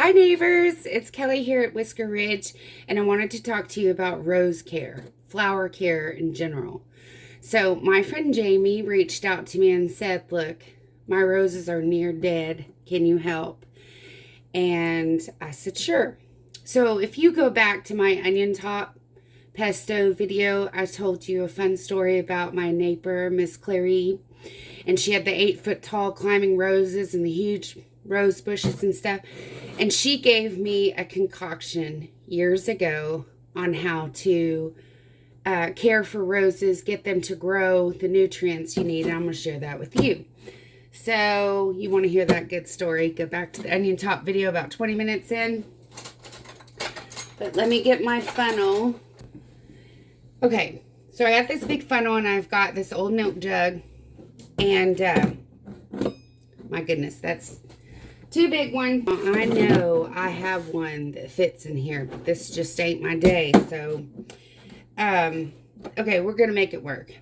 Hi neighbors, it's Kelly here at Whisker Ridge, and I wanted to talk to you about rose care, flower care in general. So my friend Jamie reached out to me and said, look, my roses are near dead, can you help? And I said, sure. So if you go back to my onion top pesto video, I told you a fun story about my neighbor, Miss Clary, and she had the 8-foot tall climbing roses and the huge rose bushes and stuff. And she gave me a concoction years ago on how to care for roses, get them to grow the nutrients you need. And I'm going to share that with you. So you want to hear that good story, go back to the onion top video about 20 minutes in. But let me get my funnel. Okay, so I got this big funnel and I've got this old milk jug. And my goodness, that's too big one. I know I have one that fits in here, but this just ain't my day. So, okay, we're going to make it work.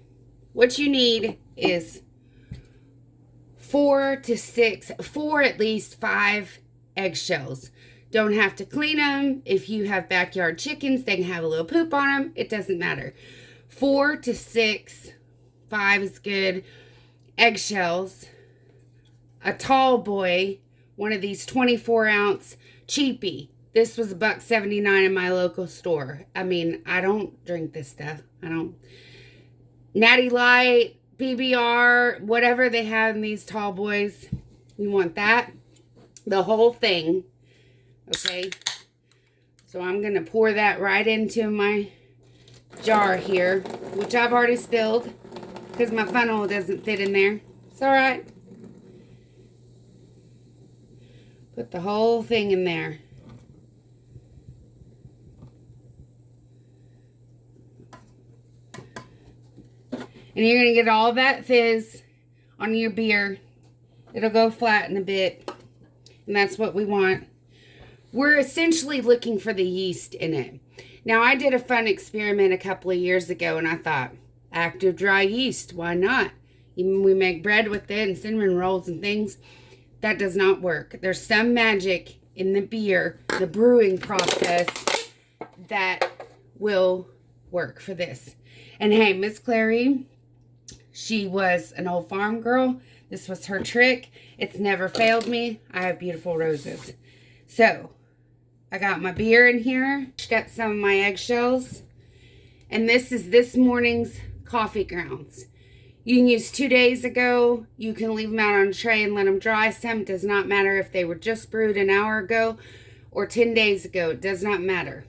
What you need is 4 at least 5 eggshells. Don't have to clean them. If you have backyard chickens, they can have a little poop on them. It doesn't matter. 4 to 6, 5 is good. Eggshells. A tall boy. One of these 24-ounce cheapy. This was $1.79 in my local store. I mean, I don't drink this stuff. I don't. Natty Light, PBR, whatever they have in these tall boys. You want that. The whole thing. Okay. So I'm going to pour that right into my jar here, which I've already spilled because my funnel doesn't fit in there. It's all right. Put the whole thing in there. And you're going to get all that fizz on your beer. It'll go flatten a bit. And that's what we want. We're essentially looking for the yeast in it. Now, I did a fun experiment a couple of years ago, and I thought, active dry yeast, why not? Even we make bread with it and cinnamon rolls and things. That does not work. There's some magic in the beer, the brewing process, that will work for this. And hey, Miss Clary, she was an old farm girl. This was her trick. It's never failed me. I have beautiful roses. So, I got my beer in here. Got some of my eggshells. And this is this morning's coffee grounds. You can use 2 days ago. You can leave them out on a tray and let them dry. Some does not matter if they were just brewed an hour ago or 10 days ago. It does not matter.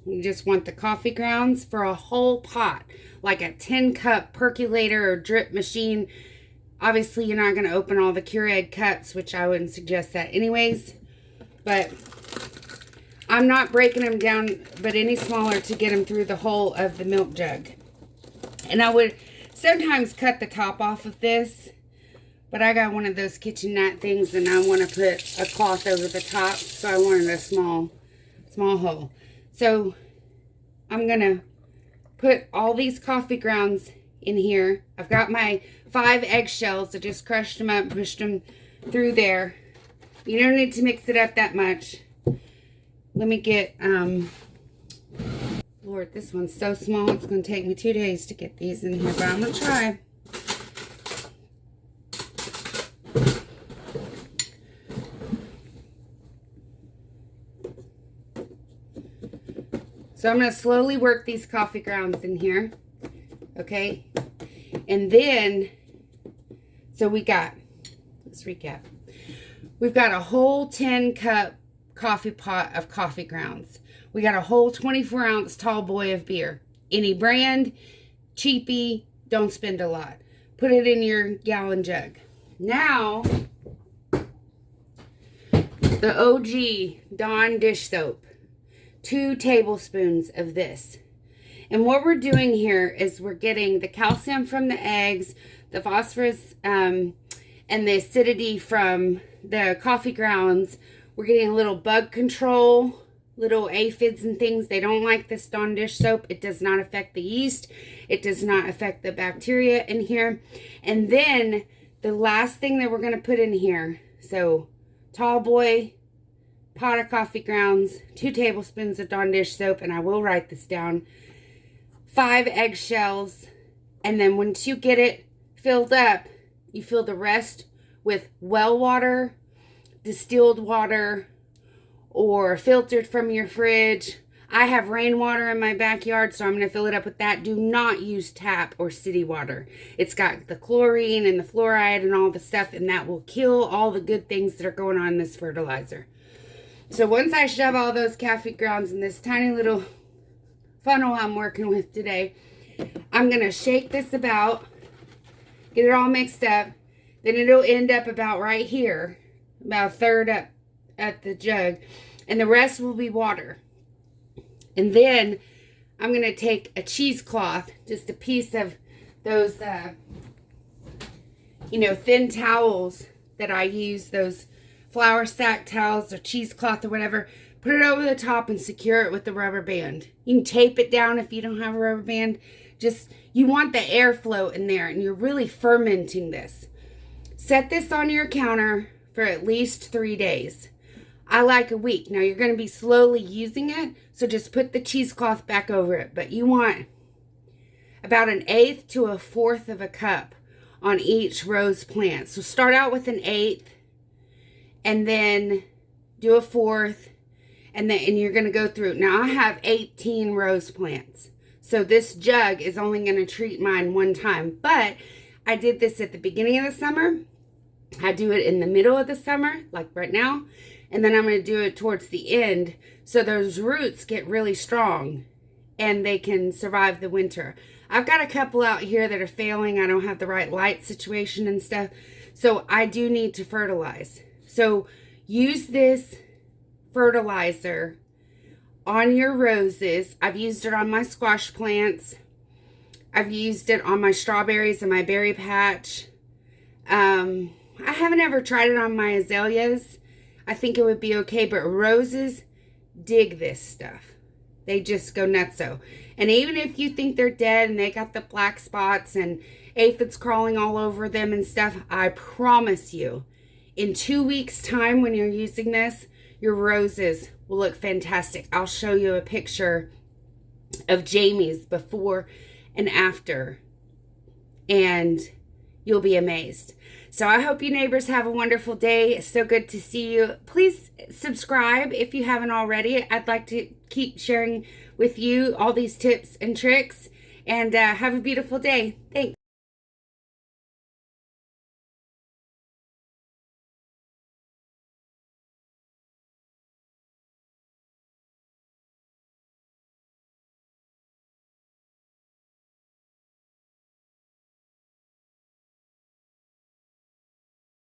You just want the coffee grounds for a whole pot, like a 10-cup percolator or drip machine. Obviously, you're not going to open all the Keurig cups, which I wouldn't suggest that anyways. But I'm not breaking them down but any smaller to get them through the whole of the milk jug. And I would sometimes cut the top off of this, but I got one of those kitchen mat things and I want to put a cloth over the top, so I wanted a small hole. So I'm gonna put all these coffee grounds in here. I've got my 5 eggshells. I just crushed them up, pushed them through there. You don't need to mix it up that much. Let me get Lord, this one's so small, it's going to take me 2 days to get these in here, but I'm going to try. So I'm going to slowly work these coffee grounds in here. Okay? And then, so let's recap. We've got a whole 10-cup coffee pot of coffee grounds. We got a whole 24-ounce tall boy of beer. Any brand, cheapy, don't spend a lot. Put it in your gallon jug. Now, the OG Dawn dish soap. 2 tablespoons of this. And what we're doing here is we're getting the calcium from the eggs, the phosphorus, and the acidity from the coffee grounds. We're getting a little bug control, little aphids and things. They don't like this Dawn dish soap. It does not affect the yeast. It does not affect the bacteria in here. And then the last thing that we're going to put in here, so tall boy, pot of coffee grounds, 2 tablespoons of Dawn dish soap, and I will write this down, 5 eggshells, and then once you get it filled up, you fill the rest with well water, distilled water, or filtered from your fridge. I have rainwater in my backyard, so I'm going to fill it up with that. Do not use tap or city water. It's got the chlorine and the fluoride and all the stuff, and that will kill all the good things that are going on in this fertilizer. So once I shove all those coffee grounds in this tiny little funnel I'm working with today, I'm going to shake this about, get it all mixed up. Then it'll end up about right here, about a third up at the jug, and the rest will be water. And then I'm going to take a cheesecloth, just a piece of those, thin towels that I use, those flour sack towels or cheesecloth or whatever, put it over the top and secure it with the rubber band. You can tape it down if you don't have a rubber band. You want the airflow in there, and you're really fermenting this. Set this on your counter for at least 3 days. I like a week. Now you're going to be slowly using it, so just put the cheesecloth back over it. But you want about 1/8 to 1/4 of a cup on each rose plant. So start out with 1/8, and then do 1/4, and you're going to go through. Now I have 18 rose plants, so this jug is only going to treat mine one time. But I did this at the beginning of the summer. I do it in the middle of the summer, like right now. And then I'm going to do it towards the end, so those roots get really strong and they can survive the winter. I've got a couple out here that are failing. I don't have the right light situation and stuff, so I do need to fertilize. So use this fertilizer on your roses. I've used it on my squash plants. I've used it on my strawberries and my berry patch. I haven't ever tried it on my azaleas. I think it would be okay, but roses dig this stuff. They just go nutso. And even if you think they're dead and they got the black spots and aphids crawling all over them and stuff, I promise you, in 2 weeks' time when you're using this, your roses will look fantastic. I'll show you a picture of Jamie's before and after, and you'll be amazed. So I hope you neighbors have a wonderful day. It's so good to see you. Please subscribe if you haven't already. I'd like to keep sharing with you all these tips and tricks. And have a beautiful day. Thanks.